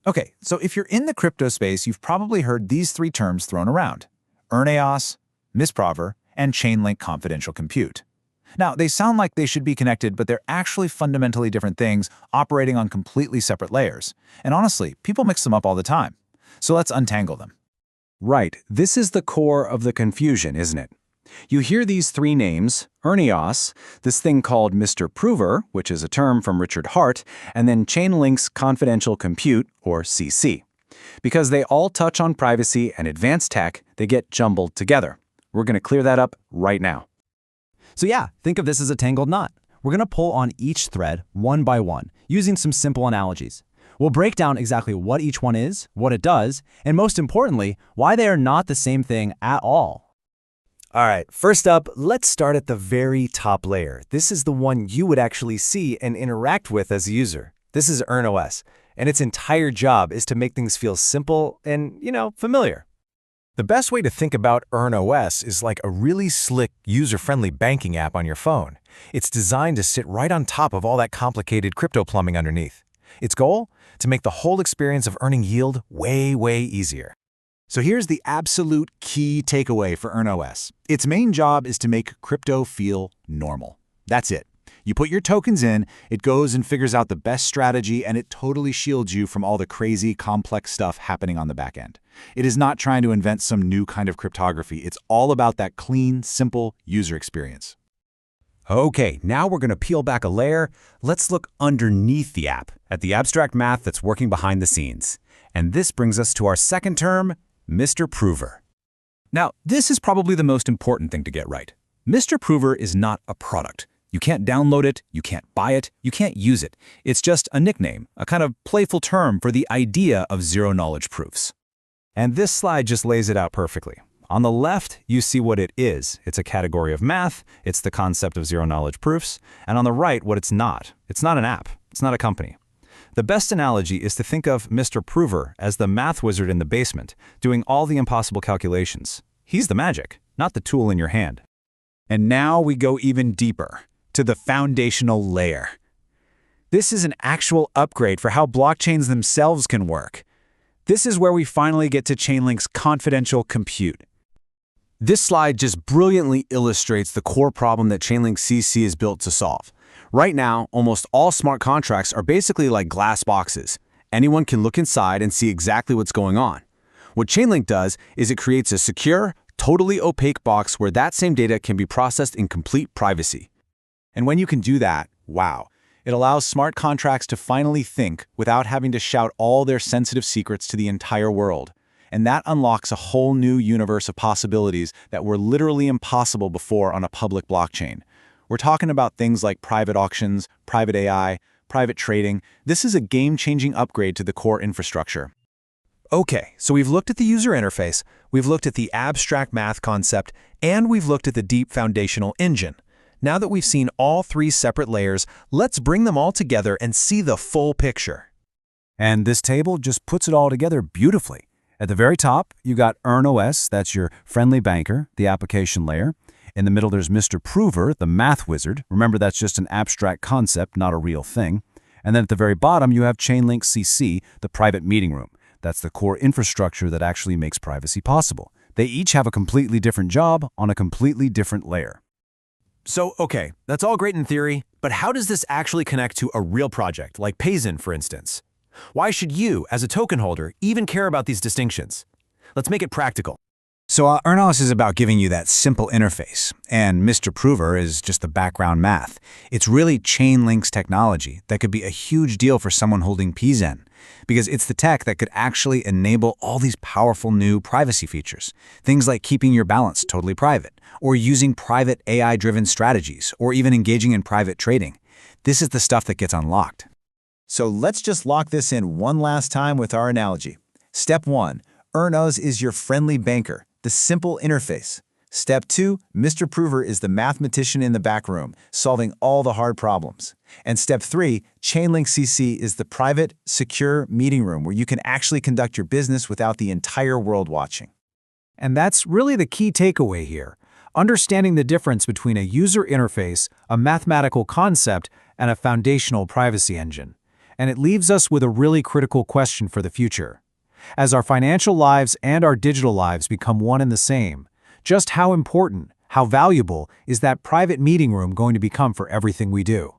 Okay, so if you're in the crypto space, you've probably heard these three terms thrown around: earnOS, MrProver, and Chainlink confidential compute. Now, they sound like they should be connected, but they're actually fundamentally different things operating on completely separate layers. And honestly, people mix them up all the time. So let's untangle them. Right, this is the core of the confusion, isn't it? You hear these three names, earnOS, this thing called MrProver, which is a term from Richard Hart, and then Chainlink's confidential compute, or CC. Because they all touch on privacy and advanced tech, they get jumbled together. We're going to clear that up right now. So yeah, think of this as a tangled knot. We're going to pull on each thread one by one, using some simple analogies. We'll break down exactly what each one is, what it does, and most importantly, why they are not the same thing at all. All right, first up, let's start at the very top layer. This is the one you would actually see and interact with as a user. This is earnOS, and its entire job is to make things feel simple and, familiar. The best way to think about earnOS is like a really slick, user-friendly banking app on your phone. It's designed to sit right on top of all that complicated crypto plumbing underneath. Its goal? To make the whole experience of earning yield way, way easier. So here's the absolute key takeaway for earnOS. Its main job is to make crypto feel normal. That's it. You put your tokens in, it goes and figures out the best strategy, and it totally shields you from all the crazy, complex stuff happening on the back end. It is not trying to invent some new kind of cryptography. It's all about that clean, simple user experience. Okay, now we're going to peel back a layer. Let's look underneath the app, at the abstract math that's working behind the scenes. And this brings us to our second term, MrProver. Now, this is probably the most important thing to get right. MrProver is not a product. You can't download it, you can't buy it, you can't use it. It's just a nickname, a kind of playful term for the idea of zero-knowledge proofs. And this slide just lays it out perfectly. On the left, you see what it is. It's a category of math, it's the concept of zero-knowledge proofs, and on the right, what it's not. It's not an app, it's not a company. The best analogy is to think of MrProver as the math wizard in the basement, doing all the impossible calculations. He's the magic, not the tool in your hand. And now we go even deeper, to the foundational layer. This is an actual upgrade for how blockchains themselves can work. This is where we finally get to Chainlink's confidential compute. This slide just brilliantly illustrates the core problem that Chainlink CC is built to solve. Right now, almost all smart contracts are basically like glass boxes. Anyone can look inside and see exactly what's going on. What Chainlink does is it creates a secure, totally opaque box where that same data can be processed in complete privacy. And when you can do that, wow, it allows smart contracts to finally think without having to shout all their sensitive secrets to the entire world. And that unlocks a whole new universe of possibilities that were literally impossible before on a public blockchain. We're talking about things like private auctions, private AI, private trading. This is a game-changing upgrade to the core infrastructure. Okay, so we've looked at the user interface, we've looked at the abstract math concept, and we've looked at the deep foundational engine. Now that we've seen all three separate layers, let's bring them all together and see the full picture. And this table just puts it all together beautifully. At the very top, you got earnOS, that's your friendly banker, the application layer. In the middle, there's MrProver, the math wizard. Remember, that's just an abstract concept, not a real thing. And then at the very bottom, you have Chainlink CC, the private meeting room. That's the core infrastructure that actually makes privacy possible. They each have a completely different job on a completely different layer. So, okay, that's all great in theory, but how does this actually connect to a real project, like PZEN, for instance? Why should you, as a token holder, even care about these distinctions? Let's make it practical. So earnOS is about giving you that simple interface, and MrProver is just the background math. It's really Chainlink's technology that could be a huge deal for someone holding PZEN, because it's the tech that could actually enable all these powerful new privacy features. Things like keeping your balance totally private, or using private AI-driven strategies, or even engaging in private trading. This is the stuff that gets unlocked. So let's just lock this in one last time with our analogy. Step 1, earnOS is your friendly banker, the simple interface. Step 2, MrProver is the mathematician in the back room, solving all the hard problems. And step 3, Chainlink CC is the private, secure meeting room where you can actually conduct your business without the entire world watching. And that's really the key takeaway here. Understanding the difference between a user interface, a mathematical concept, and a foundational privacy engine. And it leaves us with a really critical question for the future. As our financial lives and our digital lives become one and the same, just how important, how valuable is that private meeting room going to become for everything we do?